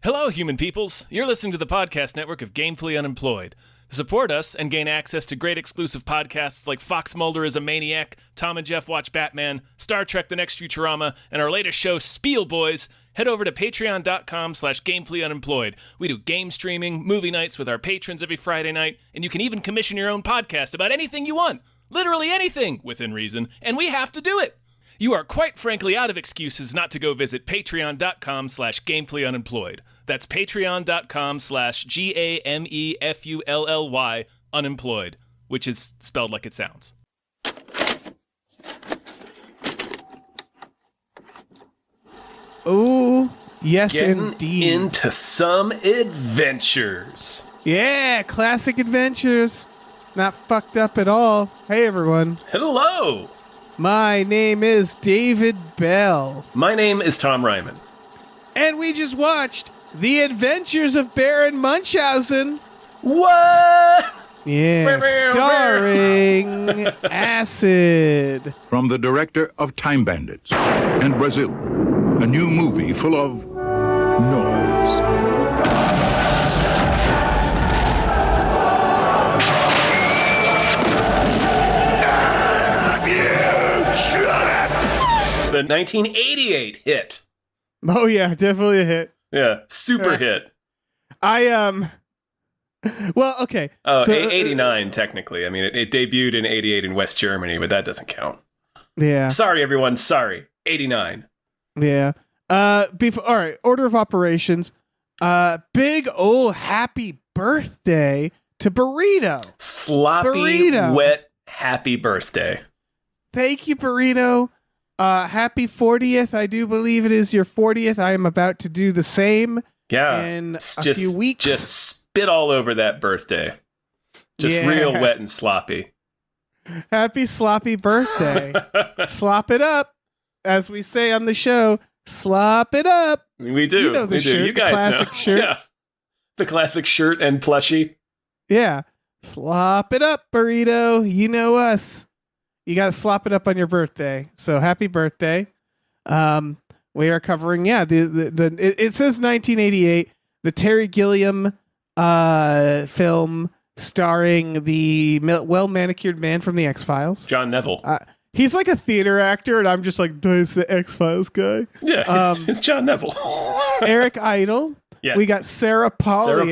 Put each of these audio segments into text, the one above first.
Hello, human peoples. You're listening to the podcast network of Gamefully Unemployed. To support us and gain access to great exclusive podcasts like Fox Mulder is a Maniac, Tom and Jeff Watch Batman, Star Trek The Next Futurama, and our latest show, Spiel Boys, head over to patreon.com/gamefullyunemployed. We do game streaming, movie nights with our patrons every Friday night, and you can even commission your own podcast about anything you want. Literally anything, within reason, and we have to do it. You are quite frankly out of excuses not to go visit patreon.com/gamefullyunemployed. That's patreon.com/GAMEFULLY unemployed, which is spelled like it sounds. Oh, yes, Getting indeed. Into some adventures. Yeah, classic adventures. Not fucked up at all. Hey, everyone. Hello. My name is David Bell. My name is Tom Ryman. And we just watched The Adventures of Baron Munchausen. What? Yeah, starring Acid. From the director of Time Bandits and Brazil, a new movie full of noise. The 1988 hit. Oh, yeah, definitely a hit. Yeah, super hit. Well, okay. Oh, so, 89 technically. I mean, it debuted in 88 in West Germany, but that doesn't count. Yeah. Sorry, everyone. Sorry. 89. Yeah. All right. Order of operations. Big ol' happy birthday to Burrito. Sloppy, Burrito. wet, happy birthday. Thank you, Burrito. Happy 40th. I do believe it is your 40th. I am about to do the same. Yeah. In a Just, few weeks. Just spit all over that birthday. Just real wet and sloppy. Happy sloppy birthday. Slop it up. As we say on the show, slop it up. We do. You know the we shirt, do. You guys the classic know. shirt. Yeah. The classic shirt and plushie. Yeah. Slop it up, Burrito. You know us. You got to slop it up on your birthday. So happy birthday. We are covering, it says 1988, the Terry Gilliam film starring the well-manicured man from the X-Files. John Neville. He's like a theater actor, and I'm just like, there's the X-Files guy. Yeah, it's John Neville. Eric Idle. Yes. We got Sarah Polley.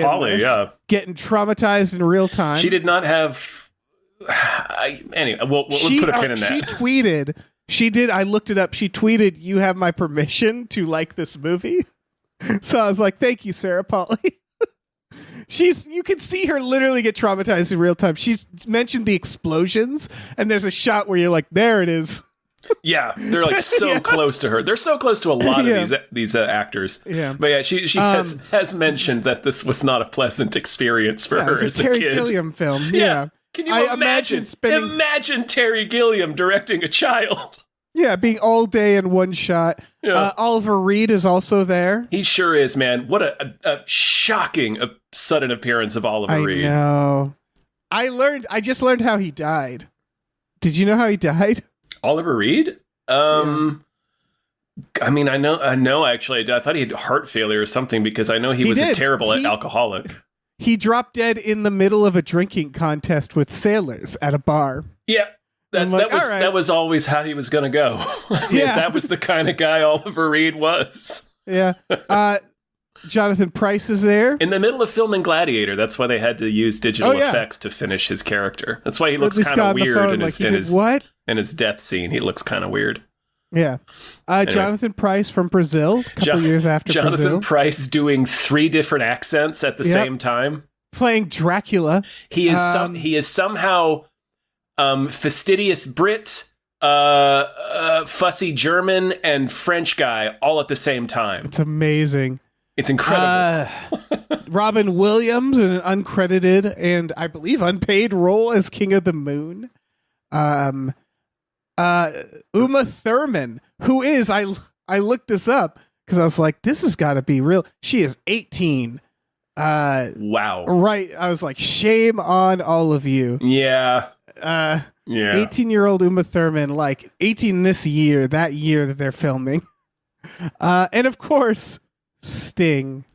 Getting traumatized in real time. She did not have... Anyway, we'll put a pin in that. She tweeted... She did. I looked it up. She tweeted, "You have my permission to like this movie." So I was like, "Thank you, Sarah Polley." You can see her literally get traumatized in real time. She's mentioned the explosions, and there's a shot where you're like, "There it is." Yeah, they're like so close to her. They're so close to a lot of these actors. Yeah, but yeah, she has mentioned that this was not a pleasant experience for her as a Terry kid. Gilliam film. Yeah. Can you imagine Terry Gilliam directing a child? Yeah, being all day in one shot. Yeah. Oliver Reed is also there. He sure is, man. What a shocking sudden appearance of Oliver Reed. I know. I just learned how he died. Did you know how he died? Oliver Reed? I mean, I know. Actually, I thought he had heart failure or something because I know he was a terrible alcoholic. He dropped dead in the middle of a drinking contest with sailors at a bar. Yeah, that was always how he was going to go. That was the kind of guy Oliver Reed was. Yeah. Jonathan Pryce is there. In the middle of filming Gladiator, that's why they had to use digital effects to finish his character. That's why he looks kind of weird in his death scene. He looks kind of weird. Yeah. Anyway. Jonathan Pryce from Brazil, a couple years after Jonathan Pryce doing 3 different accents at the same time. Playing Dracula. He is somehow fastidious Brit, fussy German, and French guy all at the same time. It's amazing. It's incredible. Robin Williams in an uncredited and I believe unpaid role as King of the Moon. Uma Thurman, who is, I looked this up because I was like, this has got to be real. She is 18. Wow. Right. I was like, shame on all of you. Yeah. 18-year-old Uma Thurman, like 18 this year, that year that they're filming. And of course, Sting.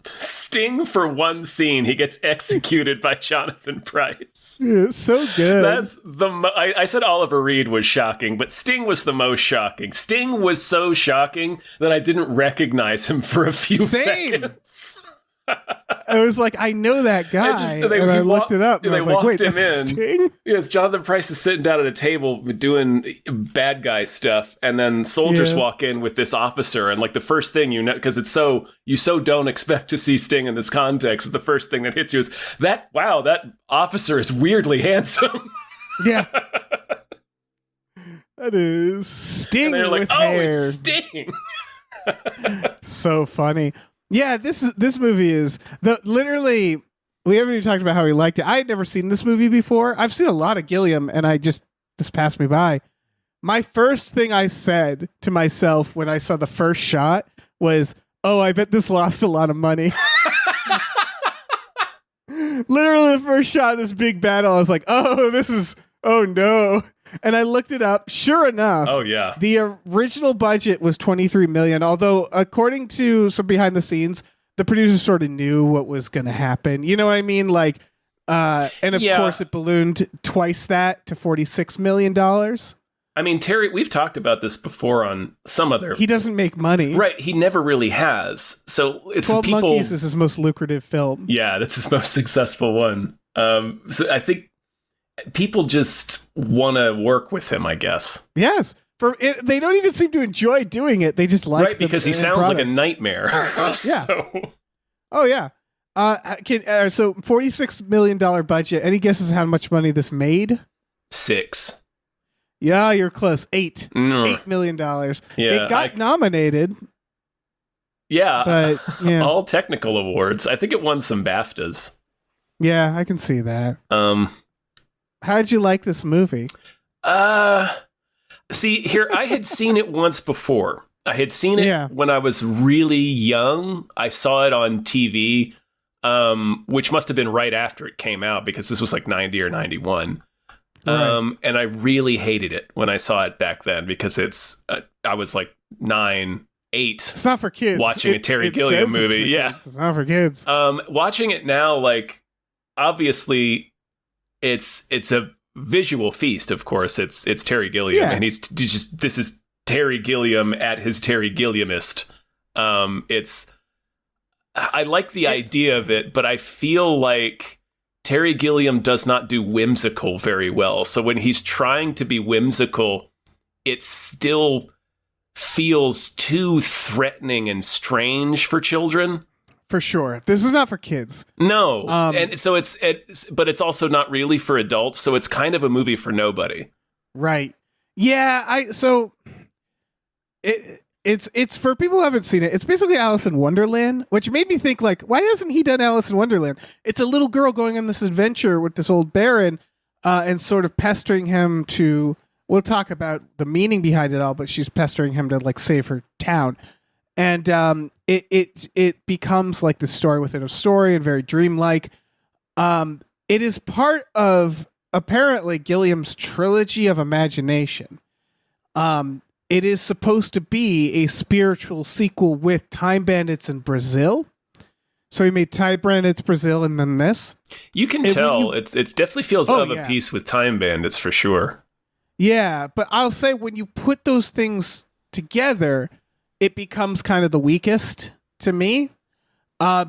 Sting for one scene, he gets executed by Jonathan Pryce. Yeah, it's so good. That's I said Oliver Reed was shocking, but Sting was the most shocking. Sting was so shocking that I didn't recognize him for a few seconds. I was like, I know that guy. I looked it up. And I was like, wait, that's Sting? Yes, Jonathan Pryce is sitting down at a table doing bad guy stuff, and then soldiers walk in with this officer, and like the first thing you know, because you so don't expect to see Sting in this context, the first thing that hits you is that officer is weirdly handsome. Yeah. That is Sting and they're like, with oh, hair. It's Sting. So funny. Yeah, this movie is literally. We haven't even talked about how we liked it. I had never seen this movie before. I've seen a lot of Gilliam, and this passed me by. My first thing I said to myself when I saw the first shot was, "Oh, I bet this lost a lot of money." Literally, the first shot of this big battle, I was like, "Oh no." And I looked it up. Sure enough, the original budget was $23 million. Although, according to some behind the scenes, the producers sort of knew what was going to happen. You know what I mean? Like, and of course, it ballooned twice that to $46 million. I mean, Terry, we've talked about this before on some other. He doesn't make money, right? He never really has. So it's 12 Monkeys is his most lucrative film. Yeah, that's his most successful one. So I think people just want to work with him, I guess. Yes. They don't even seem to enjoy doing it. They just like right, because he sounds like a nightmare. Yeah. Oh, yeah. So $46 million budget. Any guesses how much money this made? 6. Yeah, you're close. $8 million. Yeah, it got nominated. Yeah. But, yeah. All technical awards. I think it won some BAFTAs. Yeah, I can see that. How did you like this movie? See, here, I had seen it once before. I had seen it when I was really young. I saw it on TV, which must have been right after it came out, because this was like 90 or 91. Right. And I really hated it when I saw it back then, because I was like 9, 8. It's not for kids. Watching a Terry Gilliam movie. Yeah. It's not for kids. Watching it now, like, obviously, it's a visual feast, of course. It's Terry Gilliam, and this is Terry Gilliam at his Terry Gilliamist. I like the idea of it, but I feel like Terry Gilliam does not do whimsical very well. So when he's trying to be whimsical, it still feels too threatening and strange for children. For sure. This is not for kids. No. And so but it's also not really for adults. So it's kind of a movie for nobody. Right. Yeah. It's for people who haven't seen it. It's basically Alice in Wonderland, which made me think, like, why hasn't he done Alice in Wonderland? It's a little girl going on this adventure with this old baron, and sort of pestering him to, we'll talk about the meaning behind it all, but she's pestering him to, like, save her town. And it becomes like the story within a story, and very dreamlike. It is part of, apparently, Gilliam's trilogy of imagination. It is supposed to be a spiritual sequel with Time Bandits in Brazil. So he made Time Bandits Brazil, and then this. You can tell it definitely feels of a piece with Time Bandits for sure. Yeah, but I'll say when you put those things together, it becomes kind of the weakest to me,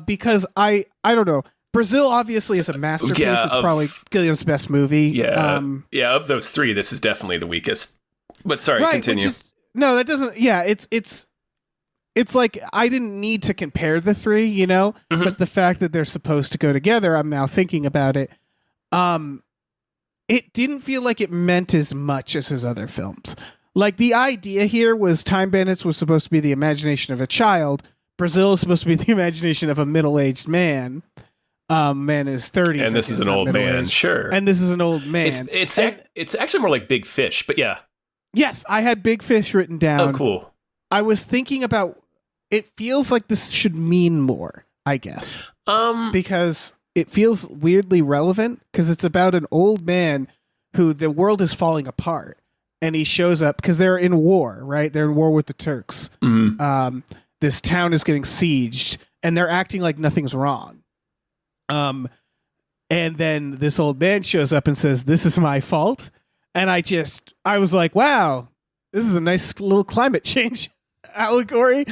because I don't know. Brazil obviously is a masterpiece. Yeah, it's probably Gilliam's best movie. Yeah, of those 3, this is definitely the weakest. But sorry, continue. No, that doesn't. Yeah, it's like I didn't need to compare the 3, you know. Mm-hmm. But the fact that they're supposed to go together, I'm now thinking about it. It didn't feel like it meant as much as his other films. Like, the idea here was Time Bandits was supposed to be the imagination of a child. Brazil is supposed to be the imagination of a middle-aged man. Man is 30s. And this is an old man, sure. And this is an old man. It's actually more like Big Fish, but yeah. Yes, I had Big Fish written down. Oh, cool. I was thinking about, it feels like this should mean more, I guess. Because it feels weirdly relevant, because it's about an old man who the world is falling apart. And he shows up because they're in war, right? They're in war with the Turks. Mm-hmm. This town is getting sieged, and they're acting like nothing's wrong. And then this old man shows up and says, "This is my fault." And I was like, wow, this is a nice little climate change allegory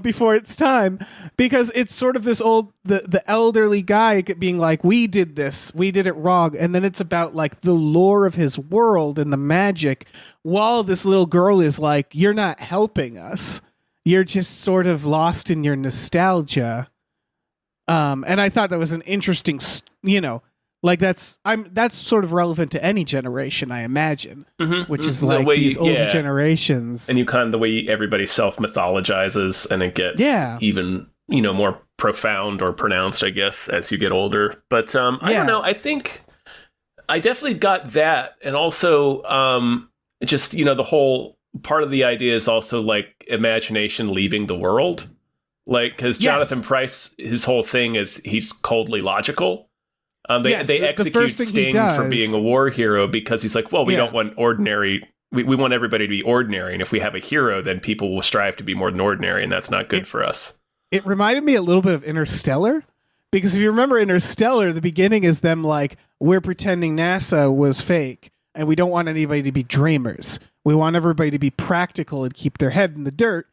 before its time, because it's sort of this the elderly guy being like, we did this, we did it wrong. And then it's about like the lore of his world and the magic, while this little girl is like, you're not helping us. You're just sort of lost in your nostalgia. And I thought that was an interesting, like that's sort of relevant to any generation, I imagine, which is like these older generations. And the way everybody self-mythologizes, and it gets even, more profound or pronounced, I guess, as you get older. But I don't know. I think I definitely got that. And also just, the whole part of the idea is also like imagination leaving the world. Like, because Jonathan Pryce, his whole thing is he's coldly logical. They execute Sting for being a war hero because he's like, well, we don't want ordinary. We want everybody to be ordinary. And if we have a hero, then people will strive to be more than ordinary. And that's not good for us. It reminded me a little bit of Interstellar, because if you remember Interstellar, the beginning is them like, we're pretending NASA was fake and we don't want anybody to be dreamers. We want everybody to be practical and keep their head in the dirt.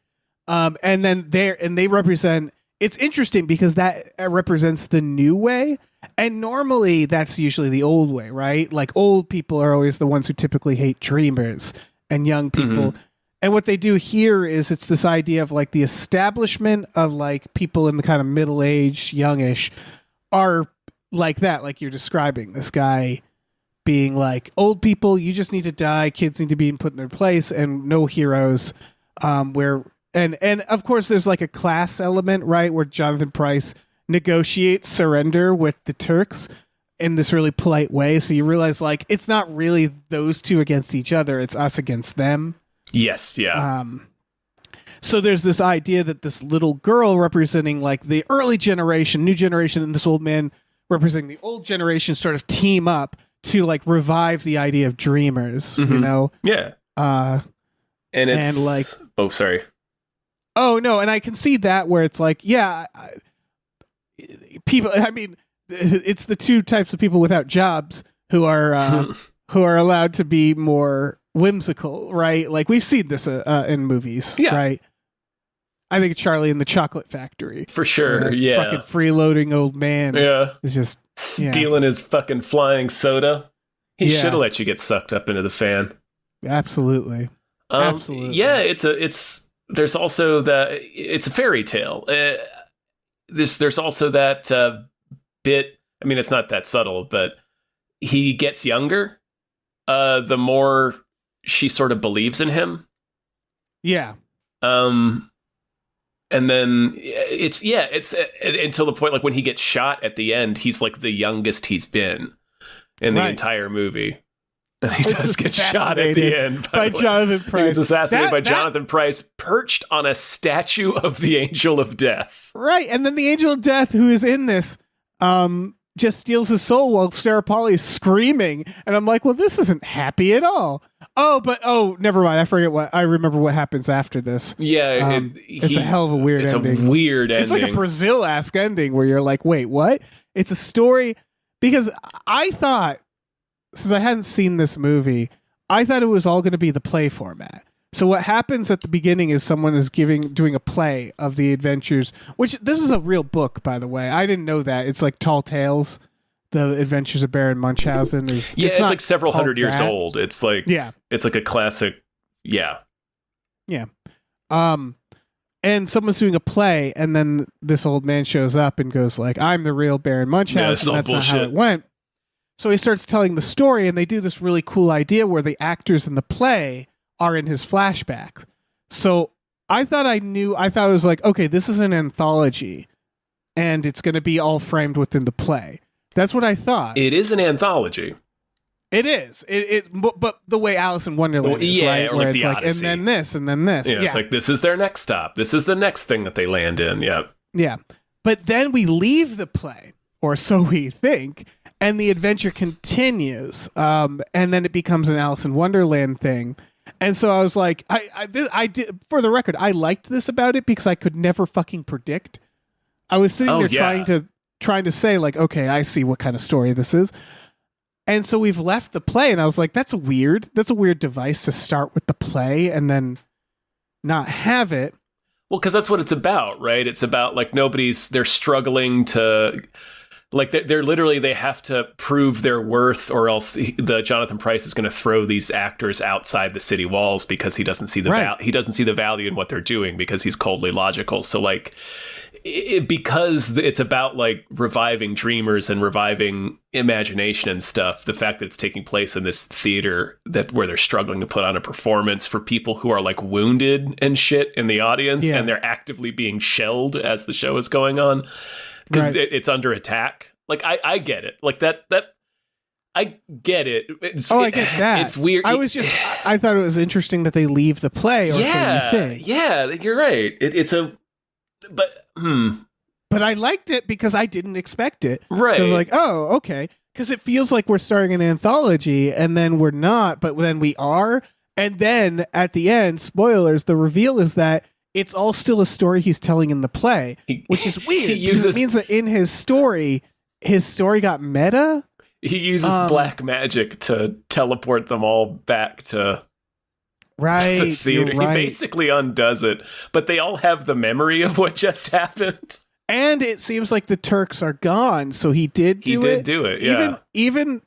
And then they represent, it's interesting because that represents the new way. And normally that's usually the old way, right? Like old people are always the ones who typically hate dreamers and young people. And what they do here is it's this idea of like the establishment of like people in the kind of middle age, youngish are like that. Like you're describing this guy being like, old people, you just need to die. Kids need to be put in their place, and no heroes. And of course there's like a class element, right? Where Jonathan Pryce negotiate surrender with the Turks in this really polite way. So you realize like it's not really those two against each other, it's us against them. Yes, yeah. So there's this idea that this little girl representing like the early generation, new generation, and this old man representing the old generation sort of team up to like revive the idea of dreamers, Yeah. And it's and like, oh, sorry. Oh no, and I can see that where it's like, people, I mean, it's the two types of people without jobs who are allowed to be more whimsical, right? Like we've seen this in movies, right? I think Charlie and the Chocolate Factory, for sure. Fucking freeloading old man. Is just stealing his fucking flying soda. He should have let you get sucked up into the fan. Absolutely. Absolutely. Yeah, there's also it's a fairy tale. There's also that bit. I mean, it's not that subtle, but he gets younger. The more she sort of believes in him. Yeah. And then it's until the point like when he gets shot at the end, he's like the youngest he's been in the entire movie. And he does get shot at the end by Jonathan Pryce. He was assassinated by Jonathan Pryce, perched on a statue of the Angel of Death. Right, and then the Angel of Death, who is in this, just steals his soul while Sarah Polley is screaming, and I'm like, well, this isn't happy at all. Never mind. I remember what happens after this. Yeah, it's a hell of a weird ending. It's a weird ending. It's like a Brazil-esque ending where you're like, wait, what? It's a story, because I thought, since I hadn't seen this movie, I thought it was all going to be the play format. So what happens at the beginning is someone is doing a play of the adventures, which this is a real book, by the way. I didn't know that. It's like Tall Tales, The Adventures of Baron Munchausen. It's like several hundred years old. It's like, it's like a classic. Yeah. Yeah. And someone's doing a play, and then this old man shows up and goes like, I'm the real Baron Munchausen. That's not how it went. So he starts telling the story, and they do this really cool idea where the actors in the play are in his flashback. So I thought it was like, okay, this is an anthology, and it's going to be all framed within the play. That's what I thought. It is an anthology. It is. But the way Alice in Wonderland is, right? Or where like it's the like, Odyssey. and then this, and then this. Yeah, it's like, this is their next stop. This is the next thing that they land in. Yeah. Yeah. But then we leave the play, or so we think, and the adventure continues. And then it becomes an Alice in Wonderland thing. And so I was like, I did, for the record, I liked this about it because I could never fucking predict I was sitting there yeah. trying to say like, okay, I see what kind of story this is. And so we've left the play, and I was like, that's weird. That's a weird device to start with the play and then not have it. Well, because that's what it's about, right? It's about like they're struggling to, like they're literally, they have to prove their worth, or else the Jonathan Pryce is going to throw these actors outside the city walls because he doesn't see he doesn't see the value in what they're doing because he's coldly logical. So like, because it's about like reviving dreamers and reviving imagination and stuff, the fact that it's taking place in this theater where they're struggling to put on a performance for people who are like wounded and shit in the audience, and they're actively being shelled as the show is going on because it's under attack. Like I get it. Like that I get it. I get that. It's weird. I thought it was interesting that they leave the play, or so you think. Yeah, you're right. But I liked it because I didn't expect it. Right. I was like, oh, okay. Because it feels like we're starting an anthology, and then we're not, but then we are. And then at the end, spoilers, the reveal is that it's all still a story he's telling in the play, which is weird. It means that in his story got meta. He uses black magic to teleport them all back to the theater. Right. He basically undoes it, but they all have the memory of what just happened. And it seems like the Turks are gone, so he did do it. Yeah. Even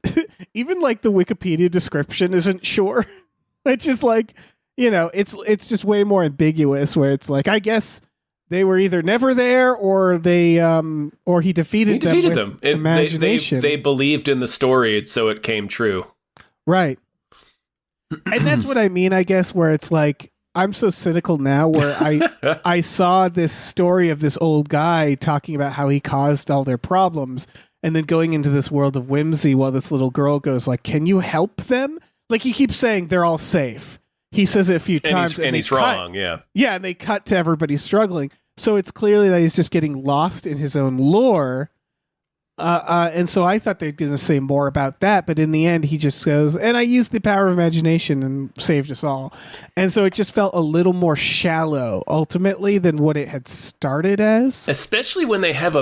like the Wikipedia description isn't sure, which is like, it's just way more ambiguous. Where it's like, I guess they were either never there, or they or he defeated them. Imagination. They believed in the story, so it came true. Right. And that's what I mean, I guess, where it's like, I'm so cynical now, where I saw this story of this old guy talking about how he caused all their problems, and then going into this world of whimsy while this little girl goes like, can you help them? Like, he keeps saying they're all safe. He says it a few times. And he's wrong, yeah. Yeah, and they cut to everybody struggling. So it's clearly that he's just getting lost in his own lore. And so I thought they're going to say more about that, but in the end, he just goes, and I used the power of imagination and saved us all. And so it just felt a little more shallow, ultimately, than what it had started as. Especially when they have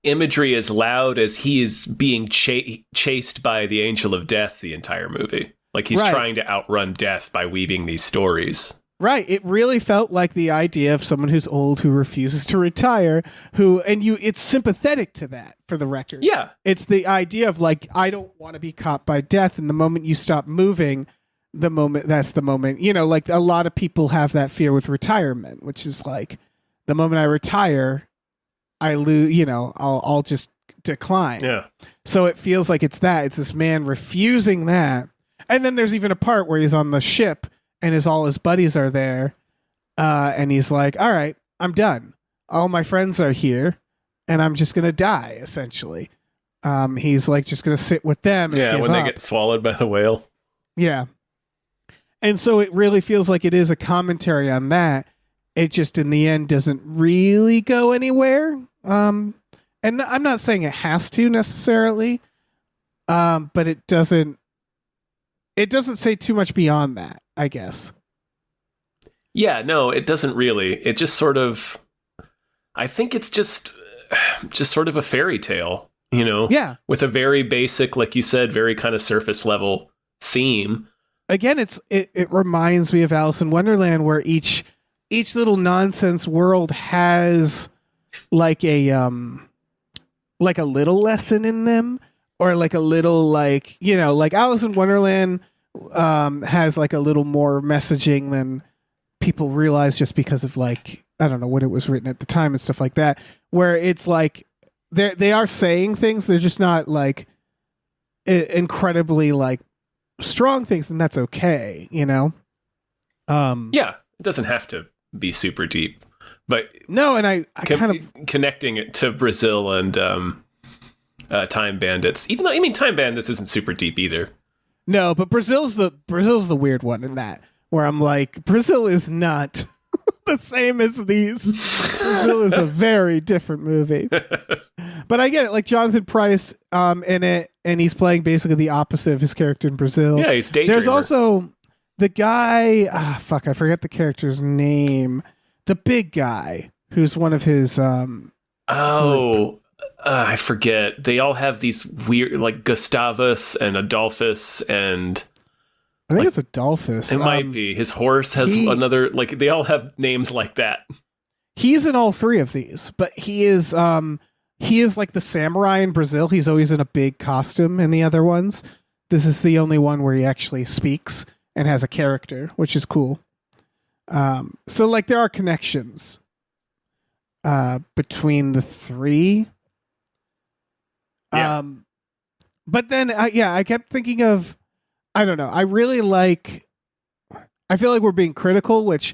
imagery as loud as he is being chased by the Angel of Death the entire movie. Like he's trying to outrun death by weaving these stories. Right. It really felt like the idea of someone who's old, who refuses to retire, it's sympathetic to that, for the record. Yeah. It's the idea of like, I don't want to be caught by death. And the moment you stop moving, that's the moment, like a lot of people have that fear with retirement, which is like, the moment I retire, I lose, I'll just decline. Yeah. So it feels like it's this man refusing that. And then there's even a part where he's on the ship, and all his buddies are there, and he's like, all right, I'm done. All my friends are here, and I'm just going to die, essentially. He's like just going to sit with them and give when up. They get swallowed by the whale. Yeah. And so it really feels like it is a commentary on that. It just, in the end, doesn't really go anywhere. And I'm not saying it has to, necessarily, but it doesn't say too much beyond that, I guess. Yeah, no, it doesn't really. It just sort of, I think it's just sort of a fairy tale, Yeah. With a very basic, like you said, very kind of surface level theme. Again, it reminds me of Alice in Wonderland, where each little nonsense world has like a little lesson in them, or like a little, like Alice in Wonderland has like a little more messaging than people realize, just because of like, I don't know what it was written at the time and stuff like that, where it's like they are saying things, they're just not like incredibly like strong things, and that's okay, Yeah, it doesn't have to be super deep, but no, and I kind of connecting it to Brazil and Time Bandits, even though Time Bandits isn't super deep either. No, but Brazil's the weird one in that, where I'm like, Brazil is not the same as these. Brazil is a very different movie. But I get it, like Jonathan Pryce in it, and he's playing basically the opposite of his character in Brazil. Yeah, he's daydreamer. There's also the guy, I forget the character's name. The big guy who's one of his Oh, I forget. They all have these weird, like Gustavus and Adolphus, and I think it's Adolphus. it might be. His horse has another, like, they all have names like that. He's in all three of these, but he is like the samurai in Brazil. He's always in a big costume in the other ones. This is the only one where he actually speaks and has a character, which is cool. So like there are connections between the three. Yeah. But then I kept thinking of, I don't know. I feel like we're being critical, which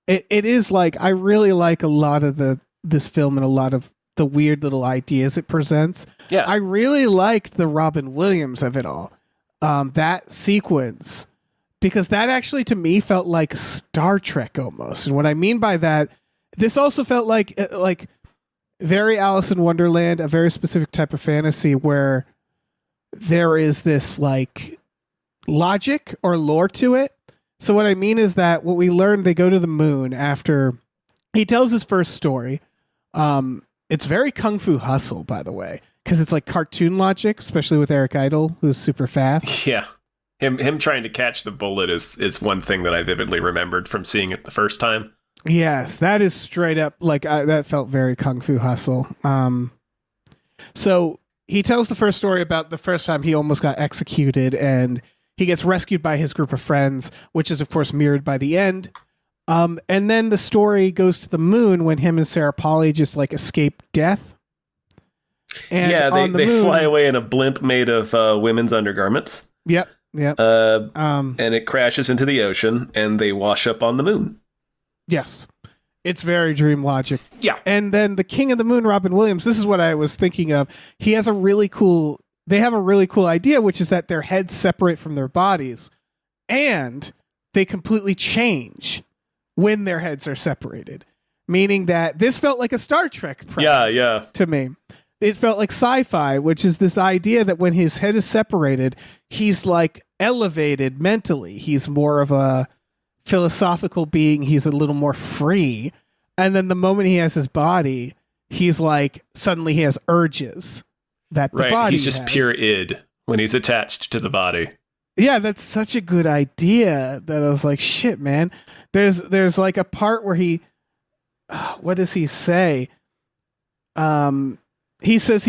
it is like, I really like a lot of this film and a lot of the weird little ideas it presents. Yeah. I really liked the Robin Williams of it all. That sequence, because that actually to me felt like Star Trek almost. And what I mean by that, this also felt like very Alice in Wonderland, a very specific type of fantasy where there is this like logic or lore to it. So what I mean is that what we learned, they go to the moon after he tells his first story. It's very Kung Fu Hustle, by the way, because it's like cartoon logic, especially with Eric Idle, who's super fast. Yeah. Him trying to catch the bullet is one thing that I vividly remembered from seeing it the first time. Yes, that is straight up like that felt very Kung Fu Hustle. So he tells the first story about the first time he almost got executed, and he gets rescued by his group of friends, which is of course mirrored by the end. And then the story goes to the moon when him and Sarah Polley just like escape death. And yeah, they moon, fly away in a blimp made of women's undergarments. Yep. And it crashes into the ocean, and they wash up on the moon. Yes. It's very dream logic. Yeah. And then the King of the Moon, Robin Williams, this is what I was thinking of. They have a really cool idea, which is that their heads separate from their bodies, and they completely change when their heads are separated. Meaning that this felt like a Star Trek premise to me. It felt like sci-fi, which is this idea that when his head is separated, he's like elevated mentally. He's more of a philosophical being. He's a little more free. And then the moment he has his body, he's like, suddenly he has urges that the body he's just has. pure id when he's attached to the body. Yeah, that's such a good idea that I was like, shit, man. There's like a part where what does he say? He says,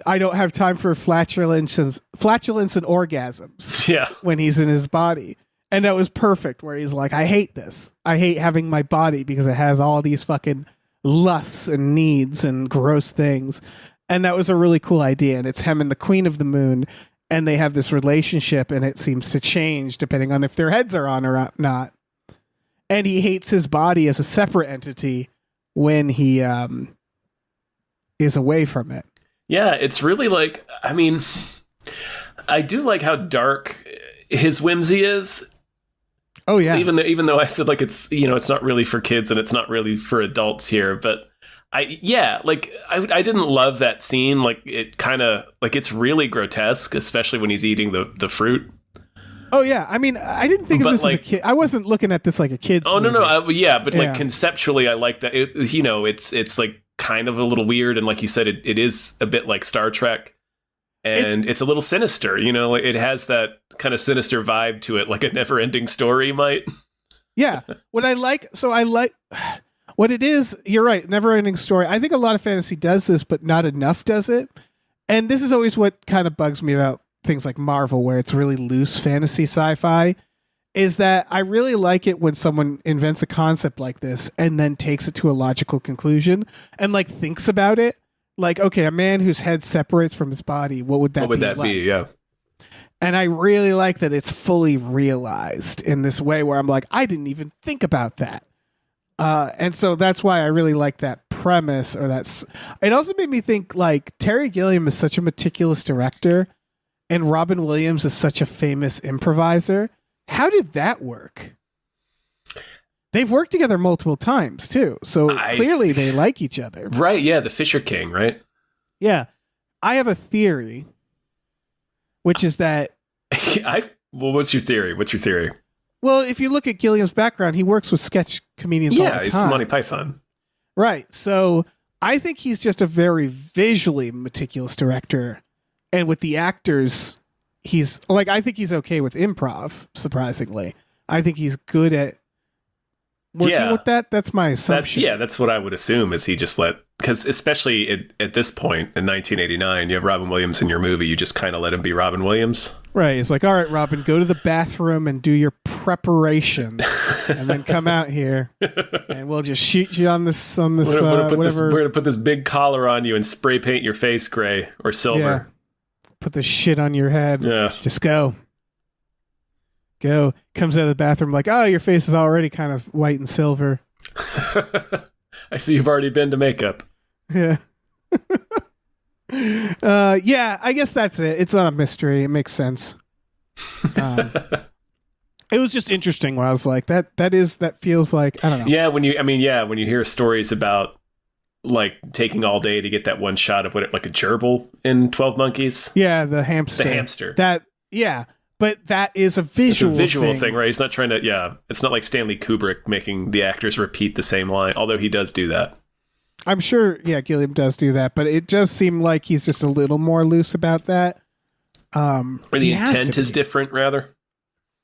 I don't have time for flatulence and orgasms. Yeah. When he's in his body. And that was perfect, where he's like, I hate this. I hate having my body because it has all these fucking lusts and needs and gross things. And that was a really cool idea. And it's him and the Queen of the Moon, and they have this relationship, and it seems to change depending on if their heads are on or not. And he hates his body as a separate entity when he is away from it. Yeah, it's really like, I mean, I do like how dark his whimsy is. Oh yeah. Even though I said like it's it's not really for kids and it's not really for adults here, but I didn't love that scene. Like it kind of like it's really grotesque, especially when he's eating the fruit. Oh yeah, I mean, I didn't think of this as a kid. I wasn't looking at this like a kid's movie. No, like conceptually, I like that. It's like kind of a little weird, and like you said, it is a bit like Star Trek, and it's a little sinister. Like it has that kind of sinister vibe to it, like a never-ending story might. Yeah, what it is. You're right, never-ending story. I think a lot of fantasy does this, but not enough does it. And this is always what kind of bugs me about things like Marvel, where it's really loose fantasy sci-fi, is that I really like it when someone invents a concept like this and then takes it to a logical conclusion and like thinks about it. Like, okay, a man whose head separates from his body, what would that be? Yeah. And I really like that it's fully realized in this way where I'm like, I didn't even think about that. And so that's why I really like that premise, it also made me think like Terry Gilliam is such a meticulous director and Robin Williams is such a famous improviser. How did that work? They've worked together multiple times too. So clearly they like each other. Right. Yeah. The Fisher King, right? Yeah. I have a theory, which is that what's your theory? Well, if you look at Gilliam's background, he works with sketch comedians all the time. Yeah, he's Monty Python. Right. So I think he's just a very visually meticulous director. And with the actors, he's like, I think he's okay with improv, surprisingly. I think he's good at working with that. That's my assumption. That's what I would assume is he just because especially at this point in 1989, you have Robin Williams in your movie. You just kind of let him be Robin Williams. Right. It's like, all right, Robin, go to the bathroom and do your preparation and then come out here and we'll just shoot you on this, we're going to put this big collar on you and spray paint your face gray or silver. Yeah. Put the shit on your head. Yeah. Just go. Comes out of the bathroom like, oh, your face is already kind of white and silver. I see you've already been to makeup. Yeah. Yeah, I guess that's it. It's not a mystery. It makes sense. It was just interesting when I was like, that feels like, I don't know. Yeah, when you hear stories about like taking all day to get that one shot of like a gerbil in 12 Monkeys. Yeah, the hamster. But that is a visual thing, right? He's not trying to, it's not like Stanley Kubrick making the actors repeat the same line, although he does do that. I'm sure, Gilliam does do that, but it does seem like he's just a little more loose about that. Or the intent is different, rather.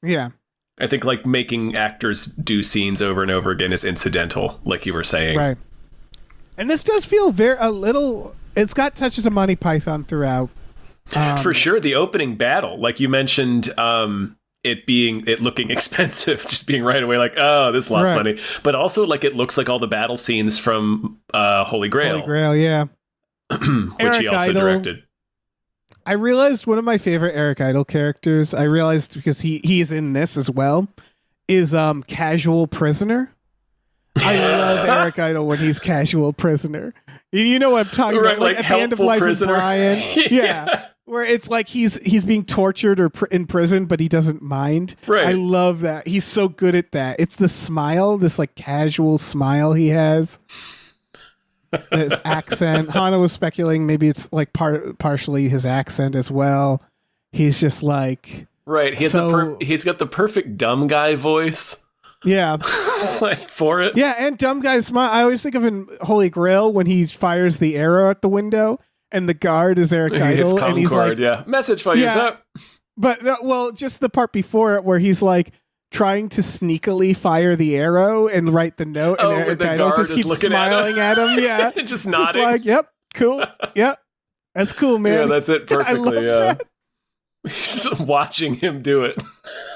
Yeah. I think like making actors do scenes over and over again is incidental, like you were saying. Right. And this does feel it's got touches of Monty Python throughout. For sure, the opening battle, like you mentioned, it looking expensive, just being right away like, oh, this lost money. But also, like, it looks like all the battle scenes from Holy Grail. Holy Grail, yeah. Which Eric he also Idle, directed. I realized one of my favorite Eric Idle characters, because he's in this as well, is Casual Prisoner. I love Eric Idle when he's Casual Prisoner. You know what I'm talking about? Like at the end of Life prisoner. of Brian. Yeah. Where it's like he's being tortured or in prison, but he doesn't mind. Right. I love that. He's so good at that. It's the smile, this like casual smile he has. His accent. Hana was speculating maybe it's like partially his accent as well. He's just like right. He's got the perfect dumb guy voice. Yeah. Like for it. Yeah, and dumb guy smile. I always think of in Holy Grail when he fires the arrow at the window. And the guard is Eric Idle. It's and he's like, message for you, sir. But, just the part before it where he's like trying to sneakily fire the arrow and write the note. And Eric Idle just keeps smiling at him. Yeah. Just nodding. Just like, yep, cool. Yep. That's cool, man. Yeah, that's it perfectly. I love that. Just watching him do it.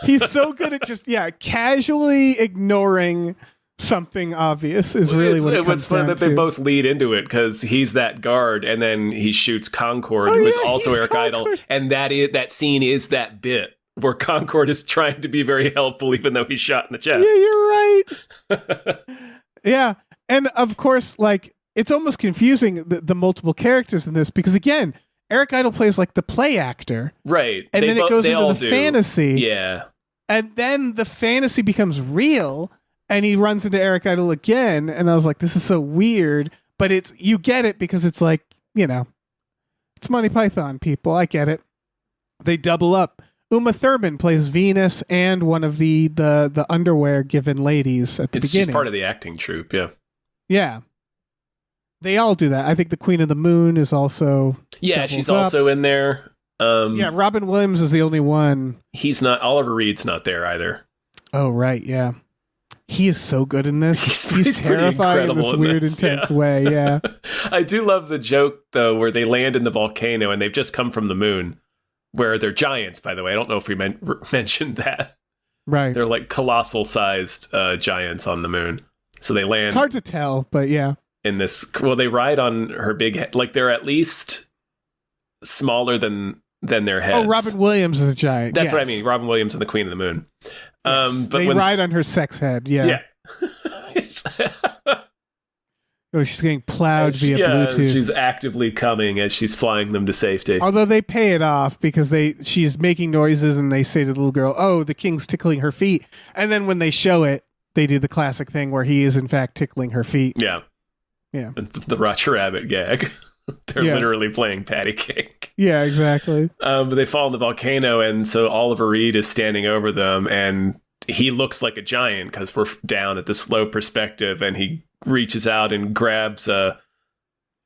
He's so good at just, casually ignoring something obvious is really what it comes It's funny that they both lead into it because he's that guard and then he shoots Concord, who is also Eric Idle, and that scene is that bit where Concord is trying to be very helpful even though he's shot in the chest. Yeah, you're right. Yeah, and of course, like it's almost confusing the multiple characters in this because again, Eric Idle plays like the play actor, right? And then it goes into the fantasy, yeah, and then the fantasy becomes real. And he runs into Eric Idle again, and I was like, "This is so weird." But you get it because it's like it's Monty Python people. I get it. They double up. Uma Thurman plays Venus and one of the underwear given ladies at the beginning. She's part of the acting troupe. Yeah. Yeah. They all do that. I think the Queen of the Moon is also. Yeah, she's also in there. Robin Williams is the only one. He's not. Oliver Reed's not there either. Oh right, yeah. He is so good in this. He's terrifying in this weird, intense way. Yeah. I do love the joke, though, where they land in the volcano and they've just come from the moon, where they're giants, by the way. I don't know if we mentioned that. Right. They're like colossal sized giants on the moon. So they land. It's hard to tell, but yeah. In this, they ride on her big head. Like they're at least smaller than their heads. Oh, Robin Williams is a giant. That's what I mean. Robin Williams and the Queen of the Moon. Yes. But they ride on her sex head. Yeah. Oh, she's getting plowed via Bluetooth. She's actively coming as she's flying them to safety. Although they pay it off because she's making noises and they say to the little girl, "Oh, the king's tickling her feet." And then when they show it, they do the classic thing where he is in fact tickling her feet. Yeah. Yeah. The Roger Rabbit gag. They're literally playing patty cake. Yeah, exactly. But they fall in the volcano, and so Oliver Reed is standing over them, and he looks like a giant because we're down at this low perspective, and he reaches out and grabs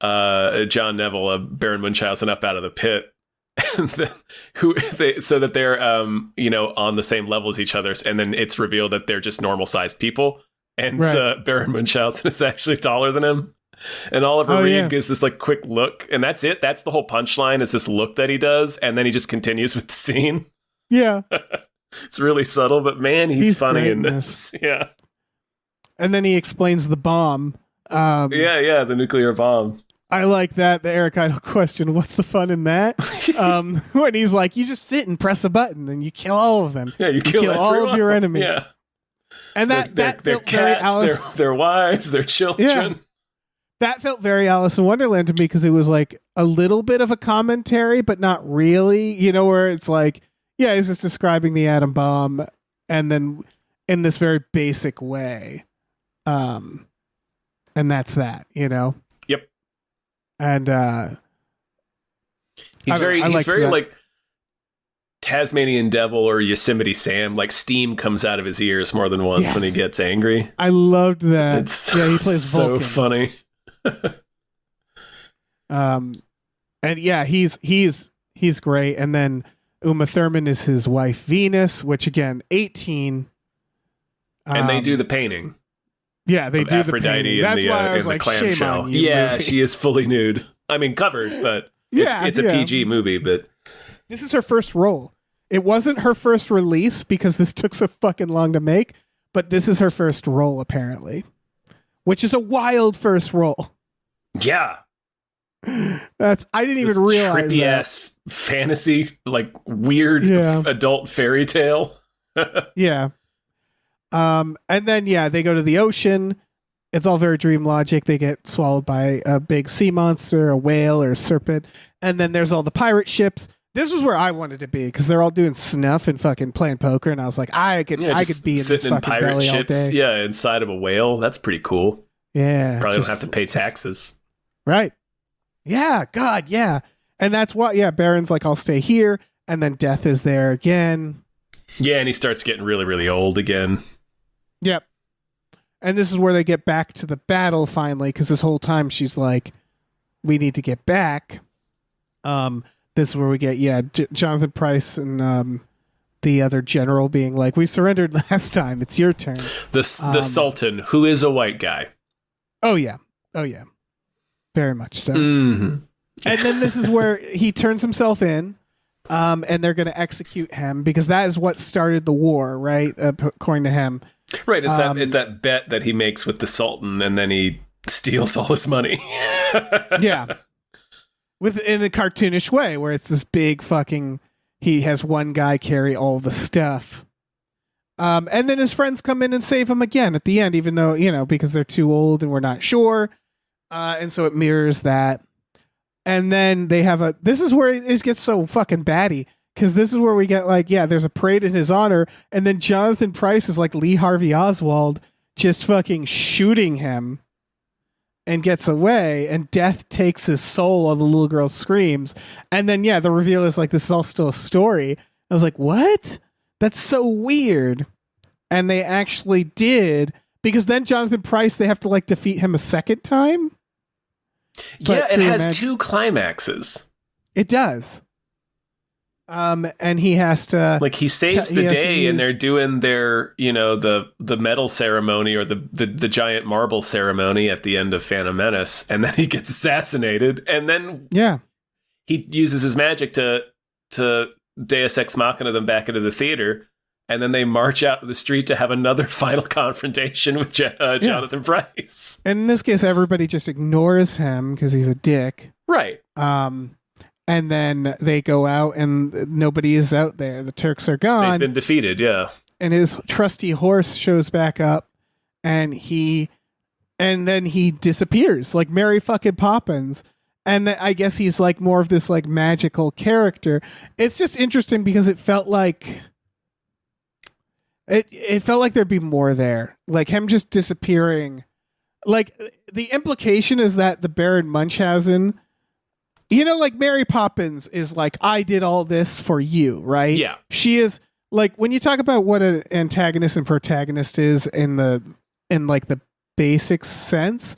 John Neville, Baron Munchausen, up out of the pit. So that they're on the same level as each other, and then it's revealed that they're just normal sized people, and Baron Munchausen is actually taller than him, and Oliver Reed gives this like quick look, and that's it. That's the whole punchline, is this look that he does, and then he just continues with the scene. Yeah. It's really subtle, but man, he's funny in this. Yeah. And then he explains the bomb. The nuclear bomb. I like that. The Eric Idle question, what's the fun in that? When he's like, you just sit and press a button and you kill all of them. Yeah, you kill all of your enemies. Yeah. And that their felt cats, very Alice. Their wives, their children. Yeah. That felt very Alice in Wonderland to me, because it was like a little bit of a commentary, but not really, where it's like, yeah, he's just describing the atom bomb, and then in this very basic way. And that's that, Yep. And he's very like Tasmanian Devil or Yosemite Sam. Like steam comes out of his ears more than once when he gets angry. I loved that. It's he plays so Vulcan. Funny. And yeah, he's great. And then Uma Thurman is his wife Venus, which again 18. And they do the painting. Yeah, they do Aphrodite the painting. That's why I was like, shame on you. Yeah, movie. she is fully nude. I mean, covered, but it's a PG movie. But this is her first role. It wasn't her first release because this took so fucking long to make, but this is her first role apparently, which is a wild first role. Yeah, I didn't even realize trippy ass fantasy, like weird adult fairy tale. Yeah. And then they go to the ocean. It's all very dream logic. They get swallowed by a big sea monster, a whale or a serpent, and then there's all the pirate ships. This was where I wanted to be, because they're all doing snuff and fucking playing poker, and I was like, I could be in this fucking pirate belly ships, all day. Yeah, inside of a whale. That's pretty cool. Yeah, probably don't have to pay taxes. Right. Yeah. God. Yeah. And that's why. Yeah. Baron's like, I'll stay here, and then Death is there again. Yeah, and he starts getting really, really old again. Yep. And this is where they get back to the battle finally, because this whole time she's like, we need to get back. This is where we get, Jonathan Pryce and the other general being like, we surrendered last time. It's your turn. The Sultan, who is a white guy. Oh, yeah. Very much so. Mm-hmm. And then this is where he turns himself in. And they're going to execute him, because that is what started the war, right? According to him. Right. It's that bet that he makes with the Sultan, and then he steals all his money. Yeah. In a cartoonish way, where it's this big fucking, he has one guy carry all the stuff. And then his friends come in and save him again at the end, even though, because they're too old and we're not sure. And so it mirrors that. And then they have this is where it gets so fucking batty, because this is where we get there's a parade in his honor, and then Jonathan Pryce is like Lee Harvey Oswald, just fucking shooting him and gets away, and Death takes his soul while the little girl screams. And then, the reveal is like, this is all still a story. I was like, what? That's so weird. And they actually did, because then Jonathan Pryce, they have to defeat him a second time. But it has two climaxes. It does. And he has to he saves the day, and they're doing their the medal ceremony, or the giant marble ceremony at the end of Phantom Menace, and then he gets assassinated, and then he uses his magic to Deus Ex Machina them back into the theater, and then they march out to the street to have another final confrontation with Jonathan Pryce. And in this case, everybody just ignores him because he's a dick, right? And then they go out, and nobody is out there. The Turks are gone. They've been defeated, yeah. And his trusty horse shows back up, and then he disappears like Mary fucking Poppins. And I guess he's more of this magical character. It's just interesting because it felt like it felt like there'd be more there. Like him just disappearing. The implication is that the Baron Munchausen, Mary Poppins is I did all this for you, right? Yeah. She is when you talk about what an antagonist and protagonist is in the basic sense,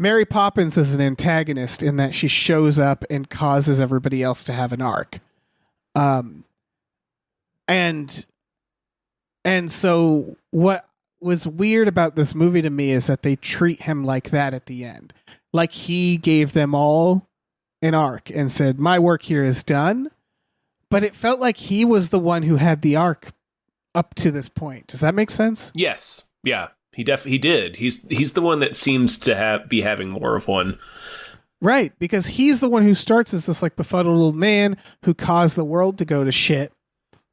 Mary Poppins is an antagonist in that she shows up and causes everybody else to have an arc. And so what was weird about this movie to me is that they treat him like that at the end. Like he gave them all an arc and said, my work here is done. But it felt like he was the one who had the arc up to this point. Does that make sense? Yes. Yeah. He did. He's the one that seems to be having more of one. Right, because he's the one who starts as this like befuddled old man who caused the world to go to shit,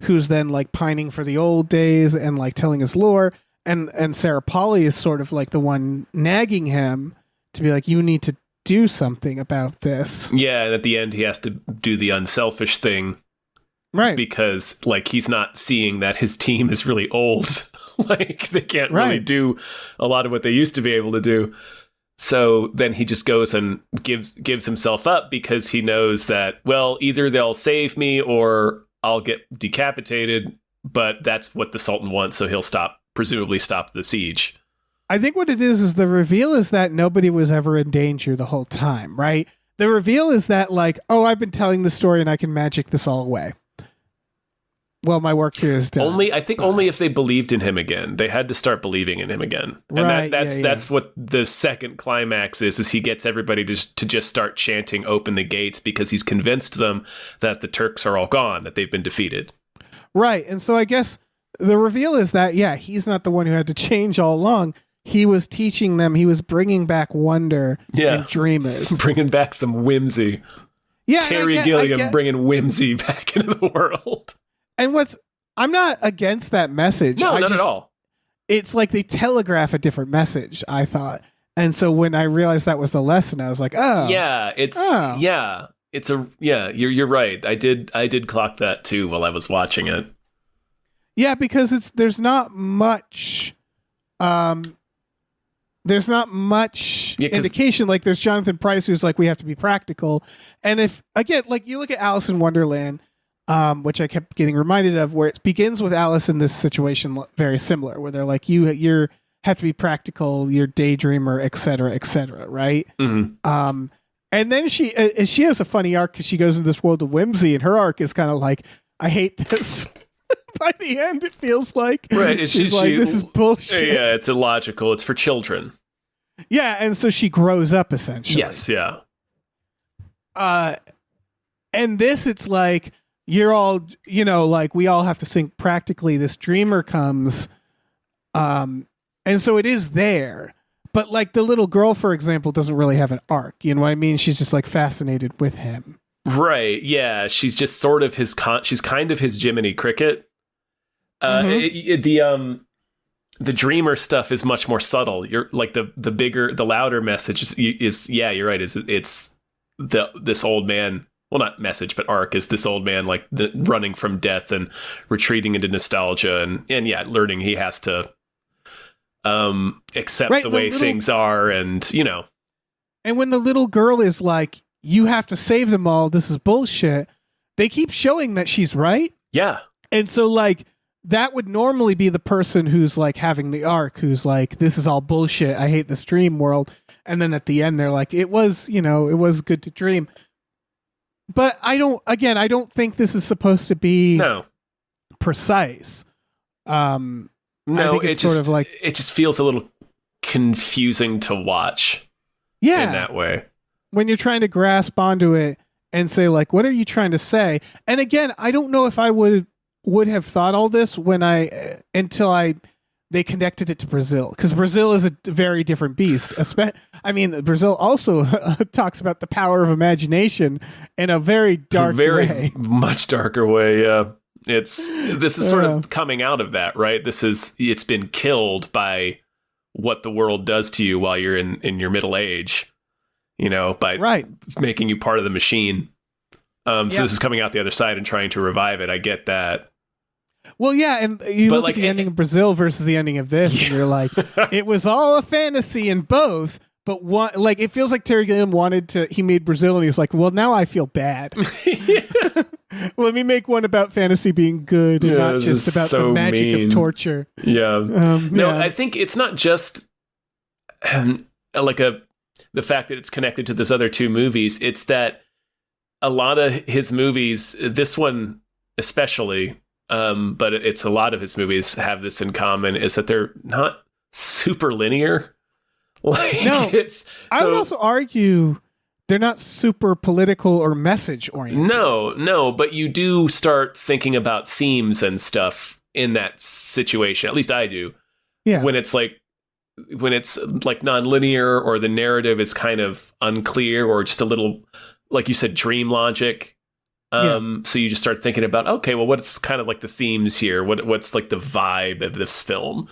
who's then like pining for the old days and like telling his lore. And Sarah Polley is sort of like the one nagging him to be like, you need to do something about this. Yeah, and at the end he has to do the unselfish thing. Right. Because like he's not seeing that his team is really old. Like they can't really do a lot of what they used to be able to do. So then he just goes and gives himself up because he knows that, well, either they'll save me or I'll get decapitated, but that's what the Sultan wants, so he'll presumably stop the siege. I think what it is the reveal is that nobody was ever in danger the whole time, right? The reveal is that like, oh, I've been telling the story and I can magic this all away. Well, my work here is done. I think only if they believed in him again. They had to start believing in him again. And that's what the second climax is he gets everybody to just start chanting open the gates because he's convinced them that the Turks are all gone, that they've been defeated. Right. And so I guess the reveal is that, yeah, he's not the one who had to change all along. He was teaching them. He was bringing back wonder and dreamers. Bringing back some whimsy. Yeah, Terry Gilliam bringing whimsy back into the world. And I'm not against that message. No, not at all. It's like they telegraph a different message, I thought. And so when I realized that was the lesson, I was like, oh. Yeah, you're right. I did clock that too while I was watching it. Yeah, because there's not much indication. Like there's Jonathan Pryce who's like, we have to be practical. And if again, like you look at Alice in Wonderland, which I kept getting reminded of, where it begins with Alice in this situation very similar, where they're like, you have to be practical, you're daydreamer, et cetera, right? Mm-hmm. And then she has a funny arc because she goes into this world of whimsy, and her arc is kind of like, I hate this. By the end, it feels like she's like, this is bullshit. Yeah, it's illogical. It's for children. Yeah, and so she grows up essentially. Yes, yeah. And this, it's like, you're all, like we all have to think practically. This dreamer comes, and so it is there. But like the little girl, for example, doesn't really have an arc. You know what I mean? She's just like fascinated with him. Right. Yeah. She's just sort of she's kind of his Jiminy Cricket. The dreamer stuff is much more subtle. You're like the louder message is yeah, you're right. It's this old man. Well, not message, but arc is this old man like running from death and retreating into nostalgia and yeah, learning he has to accept the way things are and. And when the little girl is like, you have to save them all, this is bullshit, they keep showing that she's right. Yeah. And so like that would normally be the person who's like having the arc, who's like, this is all bullshit, I hate this dream world. And then at the end they're like, it was good to dream. But I don't think this is supposed to be precise. No, it's sort of like it just feels a little confusing to watch. Yeah, in that way. When you're trying to grasp onto it and say like, what are you trying to say? And again, I don't know if I would have thought all this until they connected it to Brazil, because Brazil is a very different beast. Brazil also talks about the power of imagination in a very dark way. Much darker way. Yeah, this is sort of coming out of that, right? It's been killed by what the world does to you while you're in your middle age, by making you part of the machine. So this is coming out the other side and trying to revive it. I get that. Well, yeah, and you look at the ending of Brazil versus the ending of this, and you're like, it was all a fantasy in both, but it feels like Terry Gilliam he made Brazil, and he's like, well, now I feel bad. Let me make one about fantasy being good and not just about the magic of torture. Yeah. I think it's not just the fact that it's connected to those other two movies, it's that a lot of his movies, this one especially, but it's a lot of his movies have this in common, is that they're not super linear. Like, No, I would also argue they're not super political or message oriented. No, but you do start thinking about themes and stuff in that situation. At least I do. Yeah. When it's like non-linear, or the narrative is kind of unclear, or just a little, like you said, dream logic. So you just start thinking about, okay, well, what's kind of like the themes here? What's like the vibe of this film?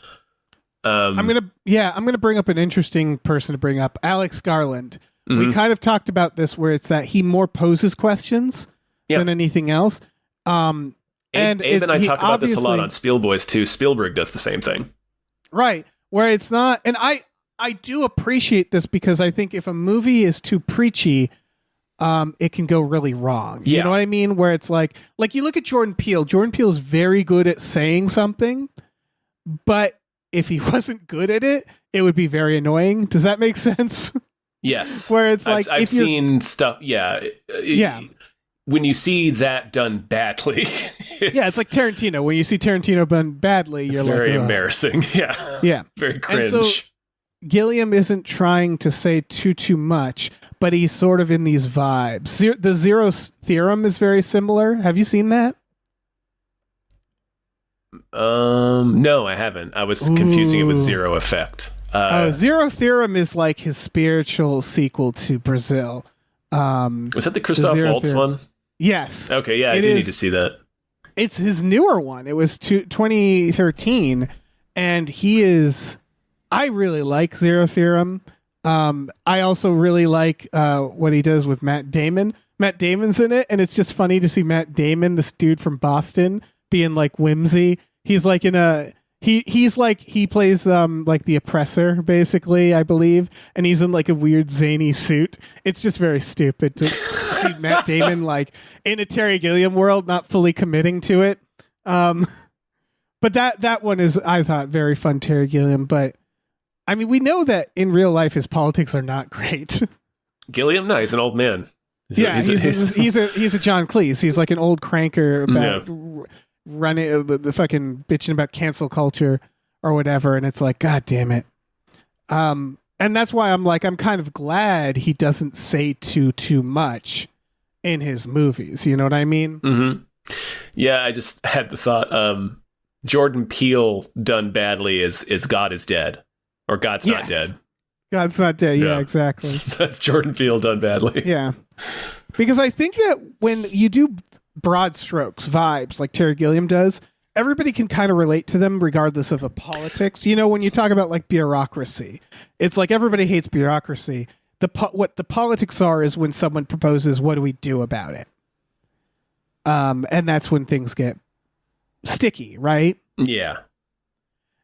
I'm gonna bring up an interesting person to bring up, Alex Garland. Mm-hmm. We kind of talked about this, where it's that he more poses questions than anything else. Abe and I talk about this a lot on Spielboys too. Spielberg does the same thing. Right. Where it's not, and I do appreciate this, because I think if a movie is too preachy, it can go really wrong. Yeah. You know what I mean? Where it's like you look at Jordan Peele. Jordan Peele is very good at saying something, but if he wasn't good at it, it would be very annoying. Does that make sense? Yes. Where it's like, I've seen stuff. Yeah. Yeah. When you see that done badly, it's like Tarantino. When you see Tarantino done badly, you're like, very ugh. embarrassing. Yeah. Yeah. Very cringe. And so Gilliam isn't trying to say too much, but he's sort of in these vibes. The Zero Theorem is very similar. Have you seen that? No, I haven't. I was confusing it with Zero Effect. Zero Theorem is like his spiritual sequel to Brazil. Was that the Christoph Waltz one? Yes. Okay, yeah, I do need to see that. It's his newer one. It was 2013, and he is... I really like Zero Theorem. I also really like what he does with Matt Damon. Matt Damon's in it, and it's just funny to see Matt Damon, this dude from Boston, being like whimsy. He's like in a... He's like, he plays like the oppressor, basically, I believe, and he's in like a weird zany suit. It's just very stupid to see Matt Damon like in a Terry Gilliam world, not fully committing to it. But that one is, I thought, very fun, Terry Gilliam. But I mean, we know that in real life his politics are not great. Gilliam, no, he's an old man. He's a John Cleese. He's like an old cranker about. Yeah. Running the fucking bitching about cancel culture or whatever, and it's like, god damn it. And that's why I'm kind of glad he doesn't say too much in his movies. You know what I mean? Mm-hmm. Yeah, I just had the thought, Jordan Peele done badly is God is Dead, or God's Not Dead. God's Not Dead. Yeah, exactly. That's Jordan Peele done badly. Yeah, because I think that when you do broad strokes, vibes, like Terry Gilliam does, everybody can kind of relate to them regardless of the politics. You know, when you talk about like bureaucracy, it's like everybody hates bureaucracy. What the politics are is when someone proposes, what do we do about it? And that's when things get sticky, right? Yeah.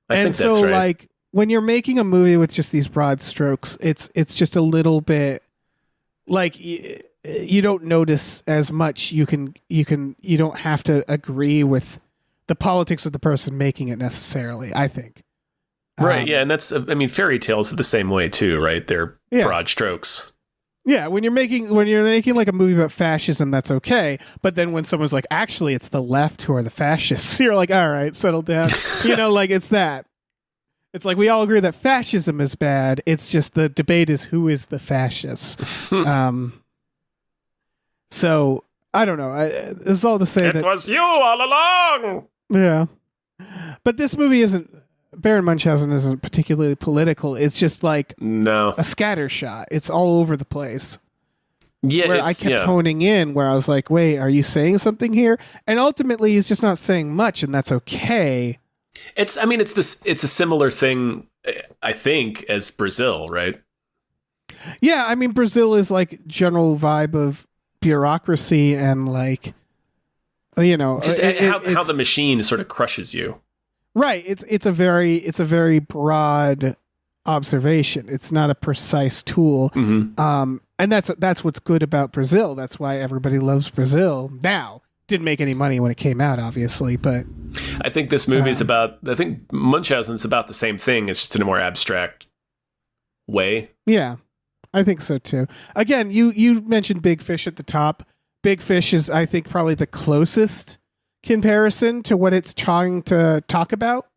I think that's right. Like when you're making a movie with just these broad strokes, it's just a little bit like you don't notice as much. You don't have to agree with the politics of the person making it necessarily, I think. Right. Yeah. And that's, I mean, fairy tales are the same way too, right? They're broad strokes. Yeah. When you're making like a movie about fascism, that's okay. But then when someone's like, actually, it's the left who are the fascists, you're like, all right, settle down. Like it's that. It's like we all agree that fascism is bad. It's just the debate is who is the fascist. So I don't know. This is all to say it was you all along. Yeah, but this movie isn't. Baron Munchausen isn't particularly political. It's just like a scatter shot. It's all over the place. Yeah, where I kept honing in, where I was like, "Wait, are you saying something here?" And ultimately, he's just not saying much, and that's okay. It's a similar thing, I think, as Brazil, right? Yeah, I mean, Brazil is like general vibe of bureaucracy and like, just how the machine sort of crushes you. Right. It's a very broad observation. It's not a precise tool. Mm-hmm. And that's what's good about Brazil. That's why everybody loves Brazil. Now, didn't make any money when it came out, obviously, but I think this movie is about. I think Munchausen's about the same thing. It's just in a more abstract way. Yeah. I think so too. Again, you mentioned Big Fish at the top. Big Fish is, I think, probably the closest comparison to what it's trying to talk about.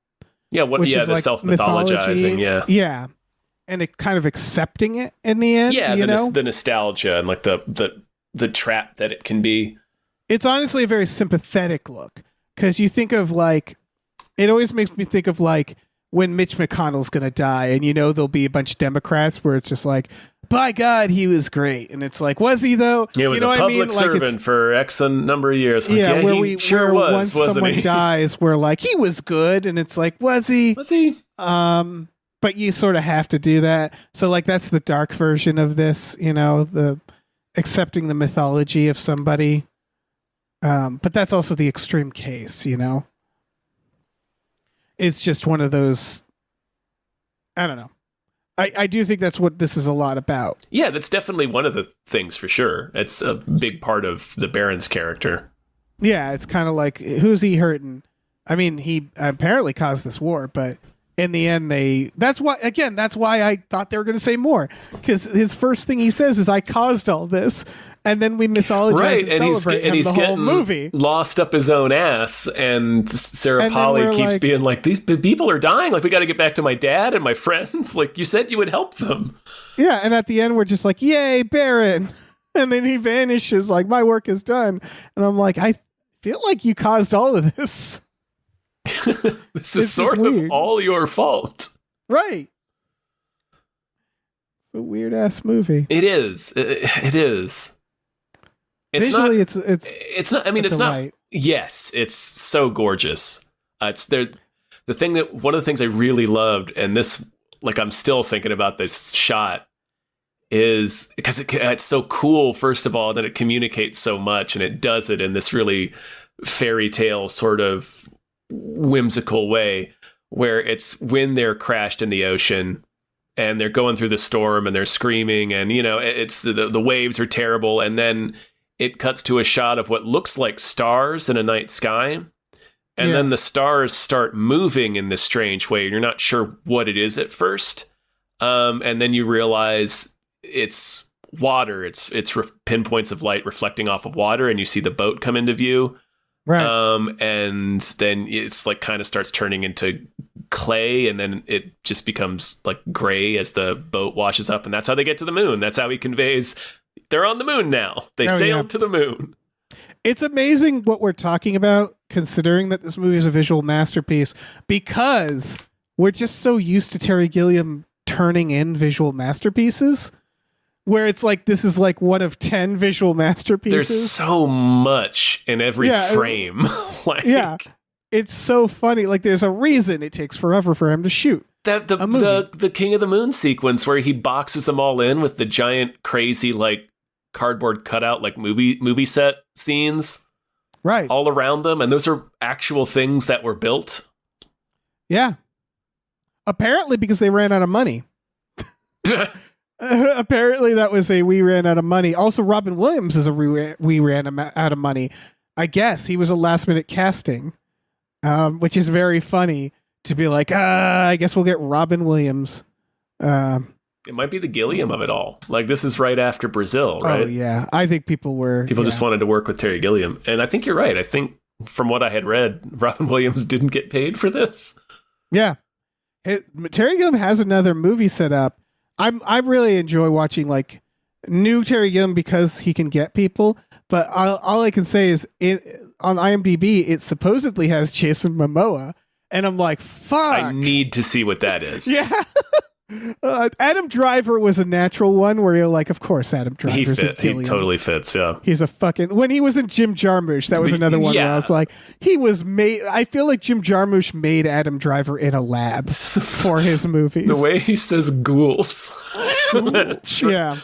Yeah, the like self-mythologizing, yeah, and it kind of accepting it in the end. Yeah, you know? the nostalgia and like the trap that it can be. It's honestly a very sympathetic look, because you think of like, it always makes me think of like when Mitch McConnell's gonna die, and there'll be a bunch of Democrats where it's just like, by God, he was great, and it's like, was he though? He was a public servant for X number of years. Like, yeah, where he sure was, once wasn't someone he? dies, we're like, he was good, and it's like, was he? Was he? But you sort of have to do that. So like, that's the dark version of this, the accepting the mythology of somebody. But that's also the extreme case, It's just one of those, I don't know. I do think that's what this is a lot about. Yeah, that's definitely one of the things for sure. It's a big part of the Baron's character. Yeah, it's kind of like, who's he hurting? I mean, he apparently caused this war, but in the end, that's why I thought they were going to say more. Because his first thing he says is, I caused all this. And then we mythologize and celebrate him the whole movie. Lost up his own ass, and Sarah Polley keeps being like, these people are dying. Like, we got to get back to my dad and my friends. Like, you said you would help them. Yeah, and at the end, we're just like, yay, Baron. And then he vanishes, like, my work is done. And I'm like, I feel like you caused all of this. This is sort of all your fault. Right. It's a weird-ass movie. It is. It is. Visually, it's not. I mean, it's not. Yes, it's so gorgeous. It's there. The thing that one of the things I really loved, and this, like, I'm still thinking about this shot, is because it's so cool. First of all, that it communicates so much, and it does it in this really fairy tale sort of whimsical way, where it's when they're crashed in the ocean. And they're going through the storm, and they're screaming, and it's the waves are terrible, and then it cuts to a shot of what looks like stars in a night sky. And then the stars start moving in this strange way. You're not sure what it is at first. And then you realize it's water. It's pinpoints of light reflecting off of water. And you see the boat come into view. Right. And then it's like kind of starts turning into clay. And then it just becomes like gray as the boat washes up. And that's how they get to the moon. That's how he conveys they're on the moon now. They sailed to the moon. It's amazing what we're talking about, considering that this movie is a visual masterpiece, because we're just so used to Terry Gilliam turning in visual masterpieces, where it's like, this is like one of 10 visual masterpieces. There's so much in every frame. It's so funny. Like, there's a reason it takes forever for him to shoot. The King of the Moon sequence where he boxes them all in with the giant, crazy, like, cardboard cutout, like movie set scenes, right, all around them, and those are actual things that were built. Yeah, apparently because they ran out of money. Apparently that was we ran out of money. Also, Robin Williams is we ran out of money. I guess he was a last minute casting, which is very funny to be like, I guess we'll get Robin Williams. It might be the Gilliam of it all. Like, this is right after Brazil, right? Oh, yeah. I think people just wanted to work with Terry Gilliam. And I think you're right. I think from what I had read, Robin Williams didn't get paid for this. Yeah. Terry Gilliam has another movie set up. I really enjoy watching, like, new Terry Gilliam because he can get people. But all I can say is on IMDb, it supposedly has Jason Momoa. And I'm like, fuck. I need to see what that is. Yeah. Adam Driver was a natural one where you're like, of course, Adam Driver's a Gilliam. He totally fits, yeah. He's a fucking... When he was in Jim Jarmusch, that was another one where I was like, he was made... I feel like Jim Jarmusch made Adam Driver in a lab for his movies. The way he says ghouls. Yeah.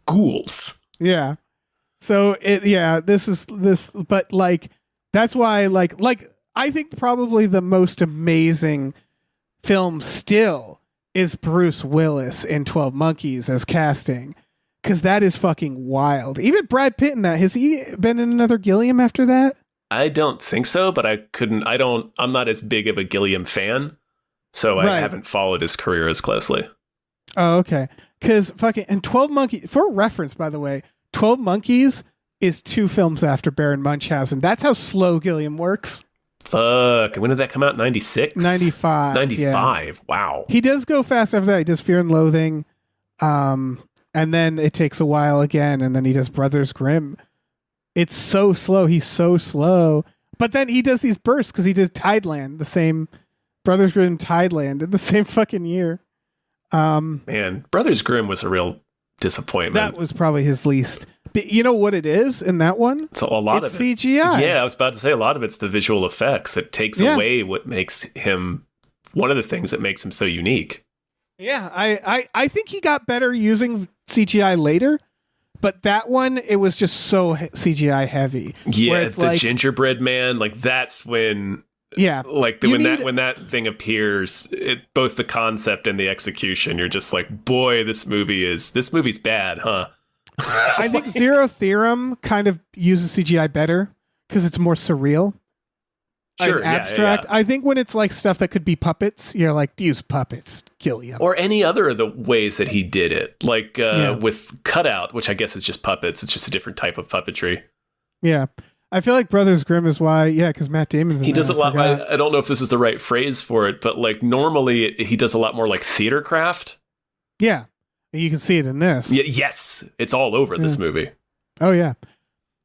Ghouls. Yeah. So, but, like, that's why, like, I think probably the most amazing film still is Bruce Willis in 12 Monkeys as casting, because that is fucking wild. Even Brad Pitt in that. Has he been in another Gilliam after that? I don't think so, but I'm not as big of a Gilliam fan, so I haven't followed his career as closely. Oh, okay. Because fucking, and 12 Monkeys, for reference, by the way, 12 Monkeys is 2 films after Baron Munchausen. That's how slow Gilliam works. Fuck. When did that come out? 96? 95. 95. Yeah. Wow. He does go fast after that. He does Fear and Loathing. And then it takes a while again. And then he does Brothers Grimm. It's so slow. He's so slow. But then he does these bursts because he did Tideland, the same Brothers Grimm Tideland in the same fucking year. Man, Brothers Grimm was a real disappointment. That was probably his least. But you know what it is in that one? So a lot it's of it. CGI. Yeah, I was about to say a lot of it's the visual effects. It takes away what makes him one of the things that makes him so unique. Yeah, I think he got better using CGI later, but that one it was just so CGI heavy. Yeah, it's the gingerbread man. Like that's when. Yeah, like when that thing appears, both the concept and the execution, you're just like, boy, this movie's bad, huh? I think Zero Theorem kind of uses CGI better because it's more surreal. Sure, like abstract. Yeah. I think when it's like stuff that could be puppets, you're like, use puppets, Gilliam. Or any other of the ways that he did it. Like with Cutout, which I guess is just puppets. It's just a different type of puppetry. Yeah. I feel like Brothers Grimm is why, because Matt Damon's in he does there, a lot. I don't know if this is the right phrase for it, but like normally he does a lot more like theater craft. Yeah. You can see it in this. Yes. It's all over this movie. Oh, yeah.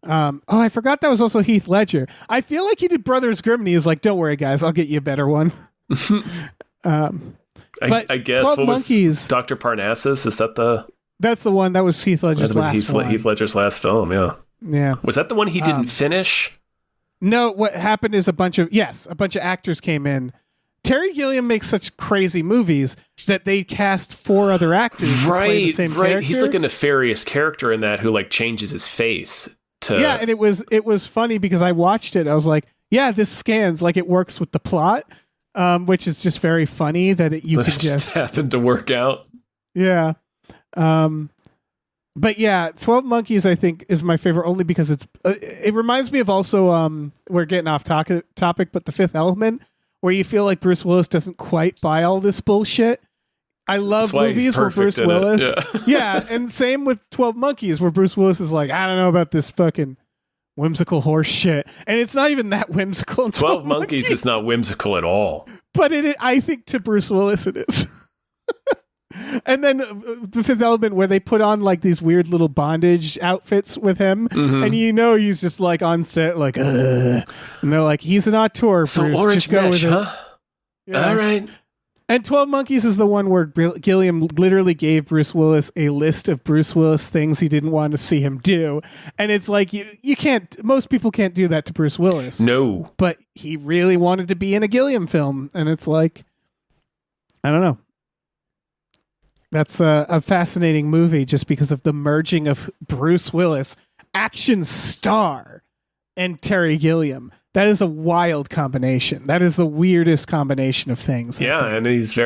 I forgot that was also Heath Ledger. I feel like he did Brothers Grimm and he was like, don't worry, guys, I'll get you a better one. I guess. What Monkeys, was Dr. Parnassus? Is that That's the one that was Heath Ledger's last one. Heath Ledger's last film, yeah. Yeah. Was that the one he didn't finish? No, what happened is a bunch of actors came in. Terry Gilliam makes such crazy movies that they cast 4 other actors to play the same character. He's like a nefarious character in that who like changes his face to. Yeah, and it was funny because I watched it. I was like, yeah, this scans like it works with the plot, which is just very funny that you could just happen to work out. Yeah. But yeah, 12 Monkeys I think is my favorite only because it reminds me of also we're getting off topic, but The Fifth Element, where you feel like Bruce Willis doesn't quite buy all this bullshit. I love movies where Bruce Willis, yeah, and same with 12 Monkeys where Bruce Willis is like, I don't know about this fucking whimsical horse shit, and it's not even that whimsical. In 12 Monkeys is not whimsical at all, but I think to Bruce Willis it is. And then The Fifth Element, where they put on like these weird little bondage outfits with him, and he's just like on set, like, and they're like, he's an auteur. So Bruce, orange just go mesh, with it. huh? Yeah. All right. And 12 Monkeys is the one where Gilliam literally gave Bruce Willis a list of Bruce Willis things he didn't want to see him do, and it's like you can't. Most people can't do that to Bruce Willis. No, but he really wanted to be in a Gilliam film, and it's like, I don't know. That's a fascinating movie just because of the merging of Bruce Willis, action star, and Terry Gilliam. That is a wild combination. That is the weirdest combination of things. Yeah, and he's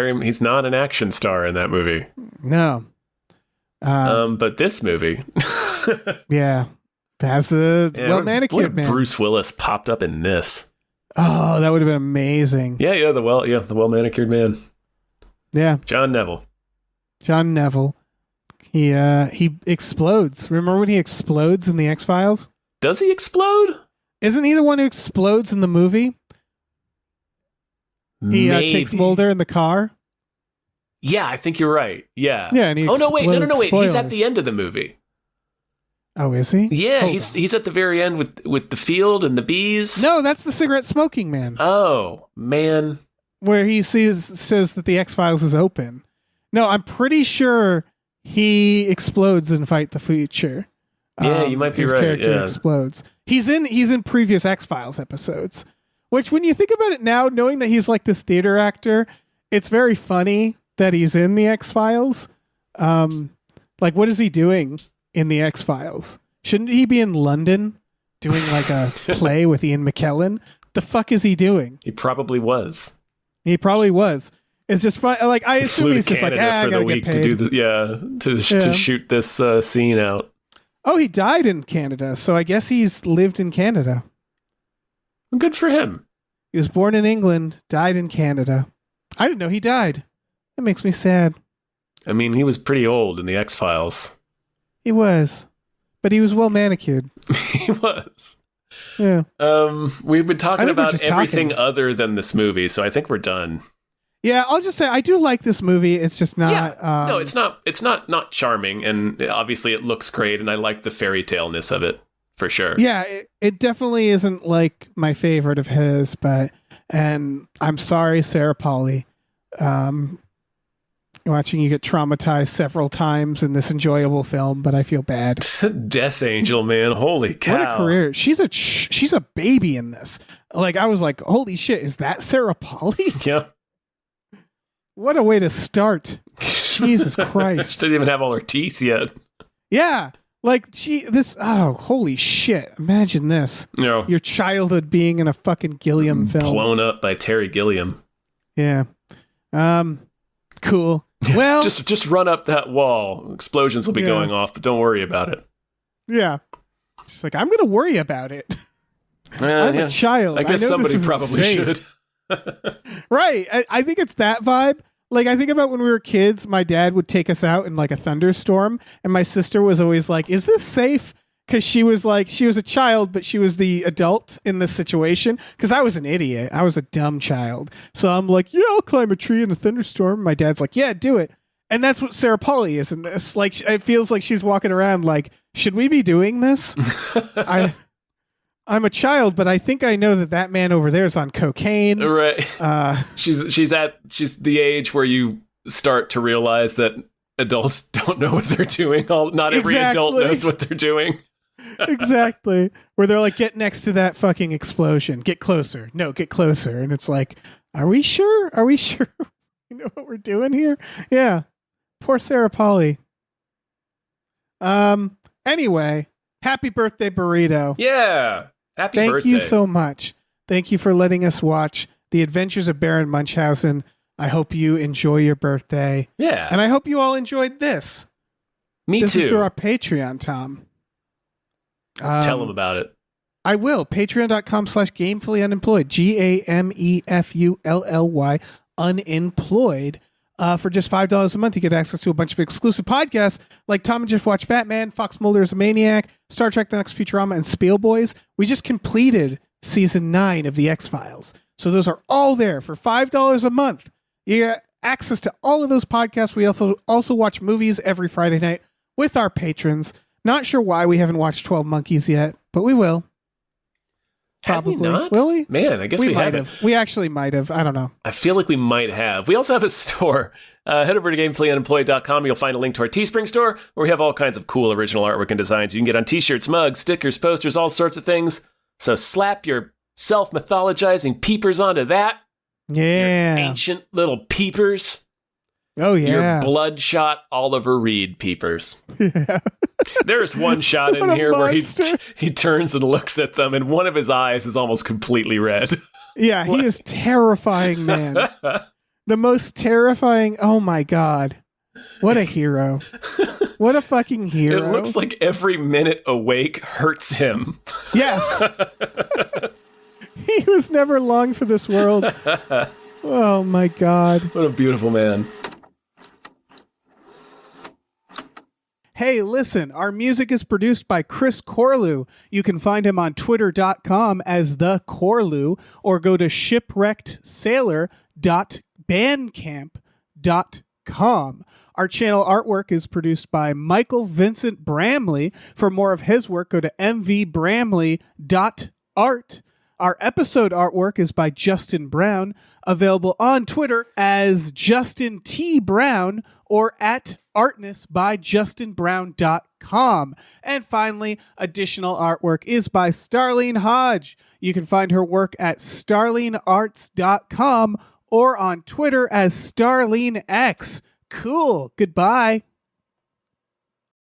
not an action star in that movie. No. But this movie. Yeah. Has the well-manicured man. Bruce Willis popped up in this. Oh, that would have been amazing. Yeah, the well-manicured man. Yeah. John Neville. He explodes. Remember when he explodes in the X-Files? Does he explode? Isn't he the one who explodes in the movie? He takes Mulder in the car. Yeah, I think you're right. Yeah. Yeah, and no, wait. He's at the end of the movie. Oh, is he? Yeah, he's at the very end with the field and the bees. No, that's the cigarette smoking man. Oh, man. Where he says that the X-Files is open. No, I'm pretty sure he explodes in Fight the Future. Yeah, you might be his right. His character explodes. He's in previous X-Files episodes. Which, when you think about it now, knowing that he's like this theater actor, it's very funny that he's in the X-Files. Like, what is he doing in the X-Files? Shouldn't he be in London doing like a play with Ian McKellen? The fuck is he doing? He probably was. It's just fun. Like, I assume he's just like, I gotta get paid. To do to shoot this scene out. Oh, he died in Canada, so I guess he's lived in Canada. Good for him. He was born in England, died in Canada. I didn't know he died. That makes me sad. I mean, he was pretty old in the X-Files. He was. But he was well manicured. He was. Yeah. We've been talking about everything talking. other than this movie, so I think we're done. Yeah, I'll just say I do like this movie. It's just not. No, it's not. It's not charming, and obviously it looks great, and I like the fairy tale-ness of it for sure. Yeah, it definitely isn't like my favorite of his, and I'm sorry, Sarah Polley. Watching you get traumatized several times in this enjoyable film, but I feel bad. Death Angel, man, holy cow! What a career! She's a baby in this. Like I was like, holy shit, is that Sarah Polley? Yeah. What a way to start! Jesus Christ! She didn't even have all her teeth yet. Yeah, like holy shit! Imagine this. No. Your childhood being in a fucking Gilliam film. Blown up by Terry Gilliam. Yeah. Cool. Well, just run up that wall. Explosions will be going off, but don't worry about it. Yeah. She's like, I'm going to worry about it. I'm a child. I guess somebody probably should. Right. I think it's that vibe. Like, I think about when we were kids, my dad would take us out in like a thunderstorm, and my sister was always like, is this safe? Because she was a child, but she was the adult in this situation. Because I was an idiot. I was a dumb child. So I'm like, yeah, I'll climb a tree in a thunderstorm. My dad's like, yeah, do it. And that's what Sarah Polley is in this. Like, it feels like she's walking around like, should we be doing this? I'm a child, but I think I know that man over there is on cocaine. Right. She's the age where you start to realize that adults don't know what they're doing. Not every adult knows what they're doing. Exactly. Where they're like, get next to that fucking explosion. Get closer. No, get closer. And it's like, are we sure? Are we sure we know what we're doing here? Yeah. Poor Sarah Polley. Anyway, happy birthday, Burrito. Yeah. Happy birthday. Thank you so much. Thank you for letting us watch The Adventures of Baron Munchausen. I hope you enjoy your birthday. Yeah. And I hope you all enjoyed this. Me this too. This is through our Patreon, Tom. Tell them about it. I will. Patreon.com/gamefullyunemployed. GAMEFULLY unemployed. For just $5 a month, you get access to a bunch of exclusive podcasts like Tom and Jeff Watch Batman, Fox Mulder is a Maniac, Star Trek The Next Futurama, and Spiel Boys. We just completed season 9 of The X-Files. So those are all there for $5 a month. You get access to all of those podcasts. We also watch movies every Friday night with our patrons. Not sure why we haven't watched 12 Monkeys yet, but we will. Probably not. Will we? Man, I guess we might haven't. have. We actually might have. I don't know. I feel like we might have. We also have a store. Head over to gamefullyunemployed.com. You'll find a link to our Teespring store where we have all kinds of cool original artwork and designs you can get on t-shirts, mugs, stickers, posters, all sorts of things. So slap your self-mythologizing peepers onto that. Yeah. Your ancient little peepers. Oh, yeah. Your bloodshot Oliver Reed peepers. Yeah. There's one shot in What a here where monster. he turns and looks at them, and one of his eyes is almost completely red. Yeah, he is terrifying, man. The most terrifying. Oh, my God. What a hero. What a fucking hero. It looks like every minute awake hurts him. Yes. He was never long for this world. Oh, my God. What a beautiful man. Hey, listen, our music is produced by Chris Corlew. You can find him on twitter.com as the Corlew or go to shipwreckedsailor.bandcamp.com. Our channel artwork is produced by Michael Vincent Bramley. For more of his work, go to mvbramley.art. Our episode artwork is by Justin Brown, available on Twitter as Justin T. Brown or at artnessbyjustinbrown.com. And finally, additional artwork is by Starlene Hodge. You can find her work at starlenearts.com or on Twitter as StarleneX. Cool. Goodbye.